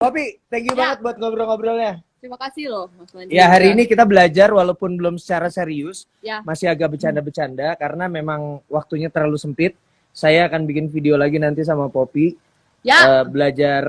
Popi, thank you banget buat ngobrol-ngobrolnya. Terima kasih loh, Mas Mandi. Ya, hari ini kita belajar walaupun belum secara serius, Ya. masih agak bercanda-bercanda karena memang waktunya terlalu sempit. Saya akan bikin video lagi nanti sama Popi, Ya. belajar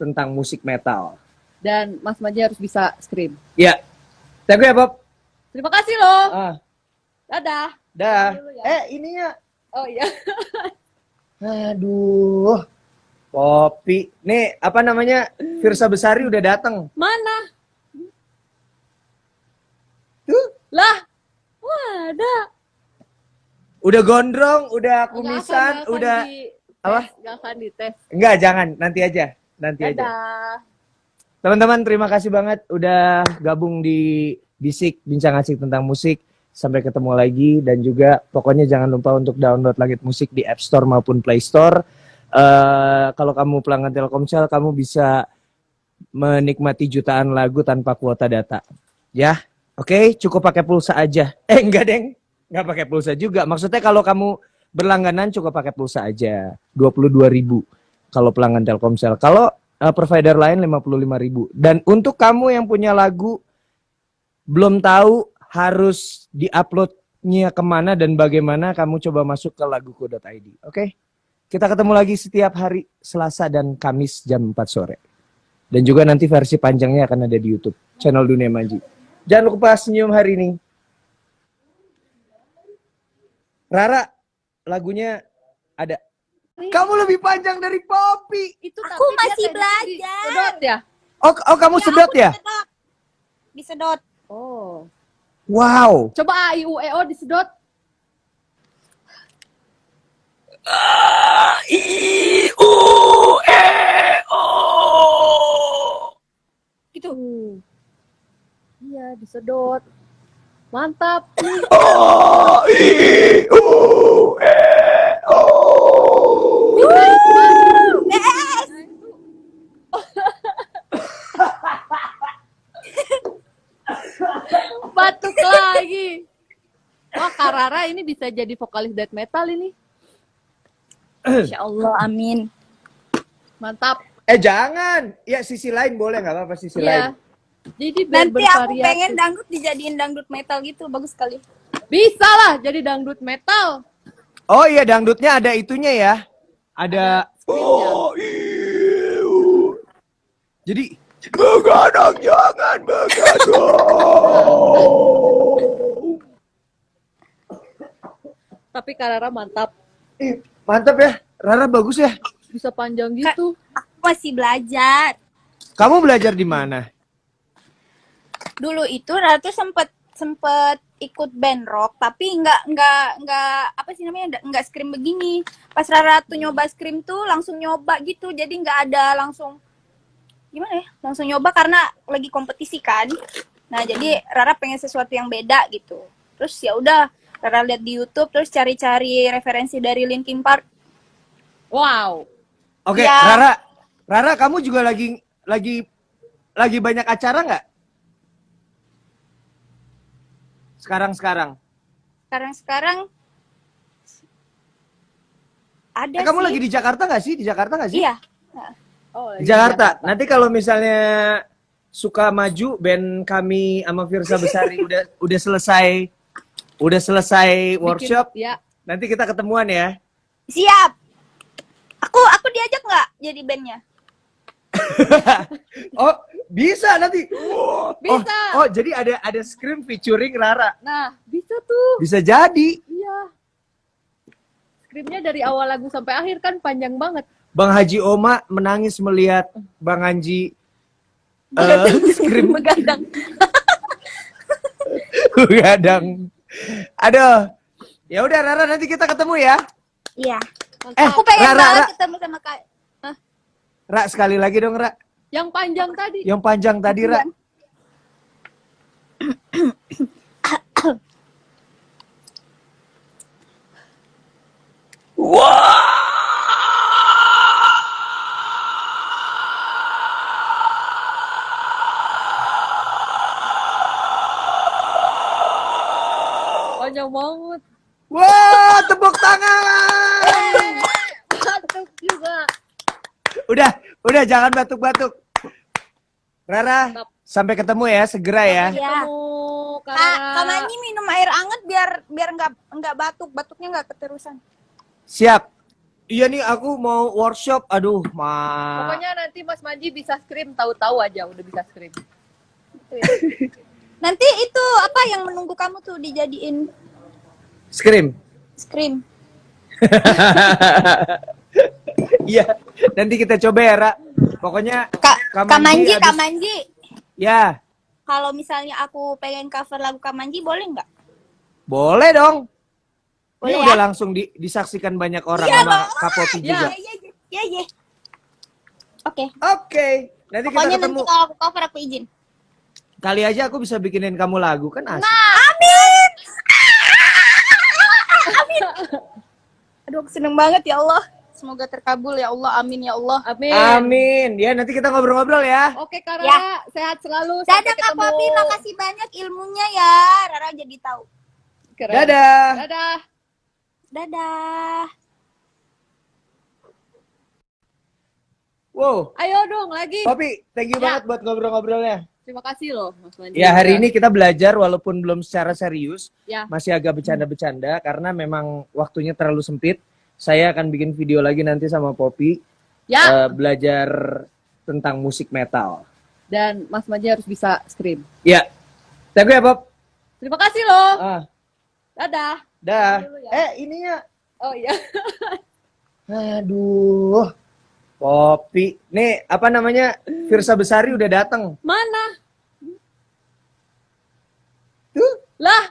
tentang musik metal. Dan Mas Mandi harus bisa scream. Ya, thank you ya, Pop. Terima kasih loh. Dah. Dadah. Dulu ya. Ininya. Oh iya. Aduh. Popi. Nih, apa namanya? Firsa Besari udah datang. Mana? Tuh. Lah. Wah, ada. Udah gondrong, udah kumisan, udah apa? Gak akan dites. Enggak, jangan. Nanti aja. Nanti aja. Dadah. Teman-teman, terima kasih banget udah gabung di Bisik, bincang asik tentang musik. Sampai ketemu lagi, dan juga pokoknya jangan lupa untuk download Langit Musik di App Store maupun Play Store. Kalau kamu pelanggan Telkomsel, kamu bisa menikmati jutaan lagu tanpa kuota data. Ya, oke, cukup pakai pulsa aja. Enggak, Deng. Enggak pakai pulsa juga. Maksudnya kalau kamu berlangganan cukup pakai pulsa aja. 22.000 kalau pelanggan Telkomsel. Kalau provider lain 55.000. Dan untuk kamu yang punya lagu belum tahu harus diuploadnya kemana dan bagaimana, kamu coba masuk ke laguku.id. Oke? Kita ketemu lagi setiap hari Selasa dan Kamis jam 4 sore. Dan juga nanti versi panjangnya akan ada di YouTube. Channel Dunia Manji. Jangan lupa senyum hari ini. Rara, lagunya ada. Kamu lebih panjang dari Popi. Itu aku masih belajar. Sedot ya? Oh kamu sedot ya? Disedot. Oh. Wow. Coba A, I, U, E, O disedot. A, I, U, E, O. Gitu. Iya, disedot. Mantap. A, I, U, E, O. Yes. Batuk lagi. Wah, Karara ini bisa jadi vokalis death metal ini. Insya Allah, amin. Mantap. Jangan. Ya, sisi lain boleh, nggak apa-apa sisi lain. Jadi biar Nanti aku bervariasi. pengen dangdut dijadiin dangdut metal gitu, bagus sekali. Bisa lah jadi dangdut metal. Oh iya, dangdutnya ada itunya ya. Ada screennya. Jadi begadang, jangan begadang. Tapi Karara mantap. Mantap ya. Rara bagus ya. Bisa panjang gitu. Aku masih belajar. Kamu belajar di mana? Dulu itu Ratu sempet ikut band rock, tapi nggak apa sih namanya, nggak scream begini. Pas Rara tuh nyoba scream tuh langsung nyoba gitu, jadi nggak ada langsung gimana ya, langsung nyoba karena lagi kompetisi kan. Nah jadi Rara pengen sesuatu yang beda gitu. Terus ya udah Rara lihat di YouTube, terus cari-cari referensi dari Linkin Park. Wow. Oke, Ya. Rara, kamu juga lagi banyak acara nggak? Sekarang. Sekarang ada Kamu sih. lagi di Jakarta nggak sih? Di Jakarta nggak sih? Iya. Oh, Di Jakarta. Nanti kalau misalnya suka maju, band kami sama Firsa Besari udah selesai workshop. Ya. Nanti kita ketemuan ya. Siap. Aku diajak nggak jadi bandnya? Oh, bisa nanti. Bisa. Oh, jadi ada scream featuring Rara. Nah, bisa tuh. Bisa jadi. Iya. Skripnya dari awal lagu sampai akhir kan panjang banget. Bang Haji Oma menangis melihat Bang Anji scream Begadang. begadang. Aduh. Ya udah Rara, nanti kita ketemu ya. Iya. Mantap. Aku pengen Rara, banget Rara. ketemu sama Kak. Ra, sekali lagi dong, Ra. Yang panjang tadi. Yang panjang tadi, Ra. Panjang banget. Wah, tepuk tangan. Batuk juga. Udah jangan batuk-batuk. Rara, sampai ketemu ya, segera ya. Ya. Ketemu Kak Kak Rara. Manji minum air anget biar nggak batuknya nggak keterusan. Siap. Iya nih, aku mau workshop. Aduh, Pokoknya nanti Mas Manji bisa scream, tahu-tahu aja udah bisa scream. Gitu ya. Nanti itu apa yang menunggu kamu tuh dijadiin scream. scream. Iya, nanti kita coba ya, Ra. Pokoknya Kak Manji, habis- Kak Manji. Ya, Kalau misalnya aku pengen cover lagu Kak Manji boleh nggak? boleh dong. Ini Boleh udah ya? langsung disaksikan banyak orang Iya sama dong. Kak Popi juga. Iya. Oke. Oke, nanti kita Pokoknya ketemu. nanti kalau aku cover aku izin. Kali aja aku bisa bikinin kamu lagu, kan asik. Amin. Amin. Aduh, aku seneng banget ya Allah. Semoga terkabul ya Allah. Amin ya Allah. Amin. Amin. Ya, nanti kita ngobrol-ngobrol ya. Oke Kak Ya. Rara, sehat selalu. Dadah Sampai Kak ketemu. Popi, makasih banyak ilmunya ya. Rara jadi tahu. Keren. Dadah. Dadah. Dadah. Wow, Ayo dong lagi. Popi, thank you Ya. banget buat ngobrol-ngobrolnya. Terima kasih loh Mas Manji. Ya, hari ini kita belajar walaupun belum secara serius, Ya. masih agak bercanda-bercanda karena memang waktunya terlalu sempit. Saya akan bikin video lagi nanti sama Popi Ya. belajar tentang musik metal. Dan Mas Manji harus bisa scream. Ya, thank you ya, Pop. Terima kasih loh. Ah, Dadah. dah. Dulu ya. Ininya. Oh iya. Aduh. Popi. Nih, apa namanya? Firsa Besari udah datang. Mana? Tuh, Lah.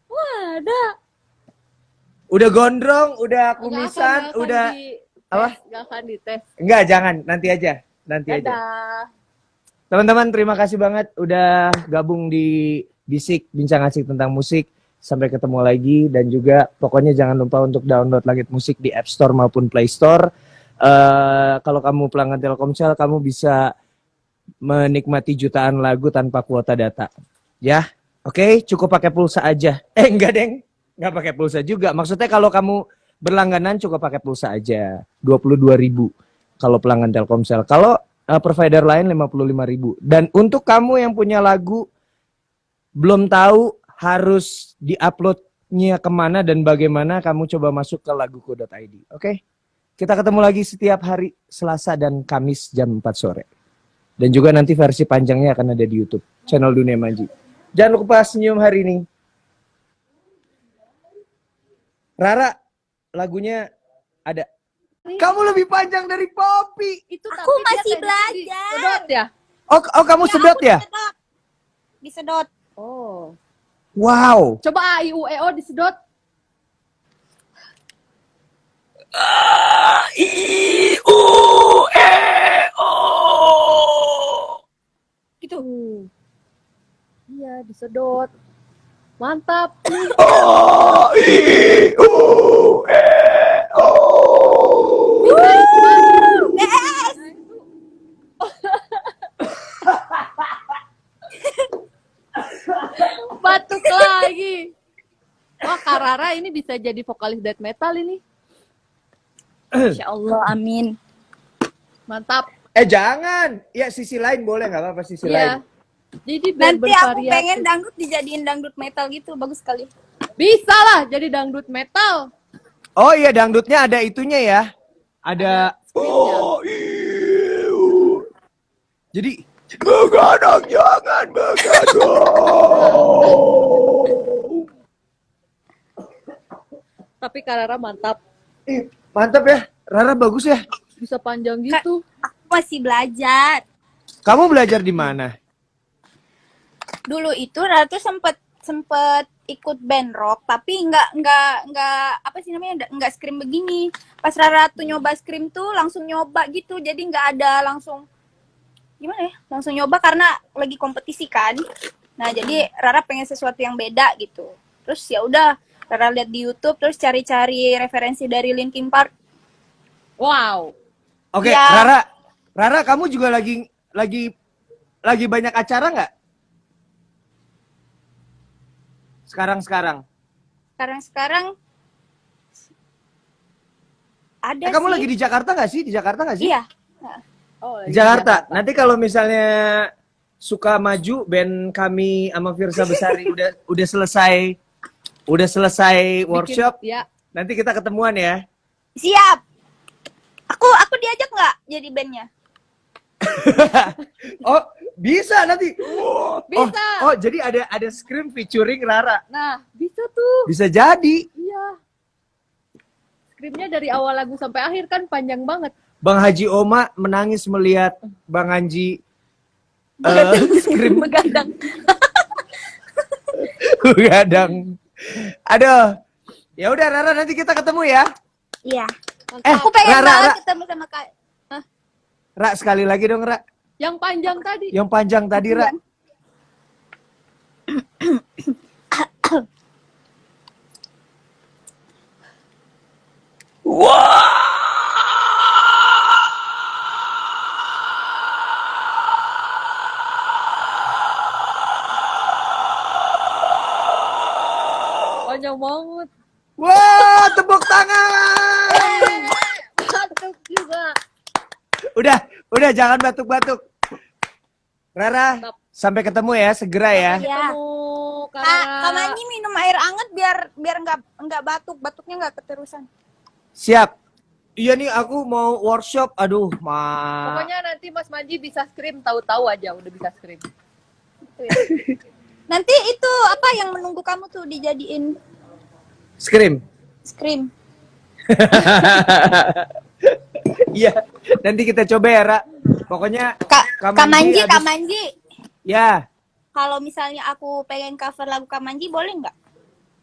Wah, ada. udah gondrong, udah Nggak kumisan, akan udah dites. apa? Nggak akan dites. Enggak, jangan, nanti aja. Nanti aja. Dadah. Teman-teman, terima kasih banget udah gabung di Bisik, bincang asik tentang musik. Sampai ketemu lagi dan juga pokoknya jangan lupa untuk download Langit Musik di App Store maupun Play Store. Kalau kamu pelanggan Telkomsel, kamu bisa menikmati jutaan lagu tanpa kuota data. Ya, oke, cukup pakai pulsa aja. Enggak, Deng. Enggak pakai pulsa juga. Maksudnya kalau kamu berlangganan cukup pakai pulsa aja. 22.000 kalau pelanggan Telkomsel. Kalau provider lain 55.000. Dan untuk kamu yang punya lagu belum tahu harus diuploadnya kemana dan bagaimana, kamu coba masuk ke laguku.id. Oke? Kita ketemu lagi setiap hari Selasa dan Kamis jam 4 sore. Dan juga nanti versi panjangnya akan ada di YouTube. Channel Dunia Manji. Jangan lupa senyum hari ini. Rara, lagunya ada. Kamu lebih panjang dari Popi. Itu Aku tapi dia masih kayak belajar. Sedot ya? Oh kamu sedot ya? Disedot. Oh. Wow. Coba A I U E O disedot. Gitu. Iya, disedot. Mantap. Yes. Batuk lagi. Wah, Kak Rara ini bisa jadi vokalis death metal ini. Insya Allah, amin. Mantap. Jangan. Ya sisi lain boleh, nggak apa-apa sisi lain. Iya. Jadi biar Nanti aku bervariasi. pengen dangdut dijadiin dangdut metal gitu, bagus sekali. Bisa lah jadi dangdut metal. Oh iya, dangdutnya ada itunya ya. Ada. Screennya. Jadi begadang, jangan begadang. Tapi Kak Rara mantap. Mantap ya, Rara bagus ya. Bisa panjang gitu. Aku masih belajar. Kamu belajar di mana? Dulu itu Rara tuh sempet ikut band rock, tapi nggak apa sih namanya, nggak scream begini. Pas Rara tuh nyoba scream tuh langsung nyoba gitu, jadi nggak ada langsung gimana ya, langsung nyoba karena lagi kompetisi kan. Nah jadi Rara pengen sesuatu yang beda gitu. Terus ya udah Rara lihat di YouTube, terus cari-cari referensi dari Linkin Park. Wow. Oke, Ya. Rara, kamu juga lagi banyak acara nggak? Sekarang. Sekarang ada Kamu sih. lagi di Jakarta nggak sih? Di Jakarta nggak sih? Iya. Oh, Di Jakarta. Nanti kalau misalnya suka maju band kami sama Firsa Besari udah selesai workshop. Ya. Nanti kita ketemuan ya. Siap. Aku diajak nggak jadi bandnya? Oh, bisa nanti. Bisa. Oh, jadi ada scream featuring Rara. Nah, bisa tuh. Bisa jadi. Iya. Skripnya dari awal lagu sampai akhir kan panjang banget. Bang Haji Oma menangis melihat Bang Anji scream Begadang. begadang. Aduh. Ya udah Rara, nanti kita ketemu ya. Iya. Mantap. Aku pengen Ra, banget Ra. ketemu sama Kak. Ra, sekali lagi dong, Ra. Yang panjang tadi. Yang panjang tadi, Ra. Panjang banget. Wah, tepuk tangan. Batuk juga. Udah jangan batuk-batuk. Rara, Mantap. sampai ketemu ya, segera ya. Iya. Ketemu Kak, Karara. Kak Manji minum air anget biar nggak batuk, batuknya nggak keterusan. Siap. Iya nih, aku mau workshop. Aduh, Pokoknya nanti Mas Manji bisa scream, tahu-tahu aja udah bisa scream. Nanti itu apa yang menunggu kamu tuh dijadiin Scream. scream? Iya, nanti kita coba ya, Ra. Pokoknya Kak Manji, habis- Kak Manji. Ya, Kalau misalnya aku pengen cover lagu Kak Manji, boleh nggak?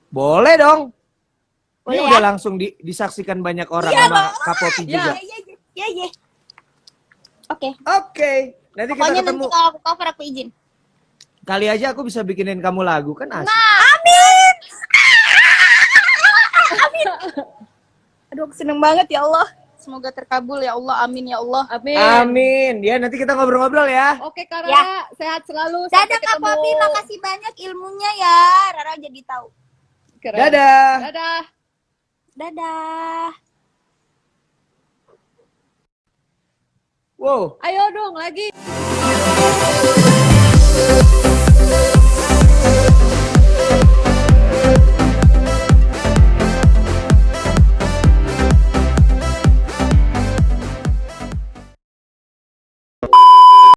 boleh dong. Ini Boleh udah ya? langsung disaksikan banyak orang Iya sama dong. Kak Popi Iya. juga. Iya. Oke. Oke, nanti kita Pokoknya ketemu. nanti kalau aku cover aku izin. Kali aja aku bisa bikinin kamu lagu, kan asik. Amin. Amin. Aduh, aku seneng banget ya Allah. Semoga terkabul ya Allah. Amin ya Allah. Amin. Amin. Ya, nanti kita ngobrol-ngobrol ya. Oke Karara, Ya. sehat selalu. Dadah Sampai Kak ketemu. Popi, makasih banyak ilmunya ya. Rara jadi tahu. Keren. Dadah. Dadah. Dadah. Wow. Ayo dong lagi.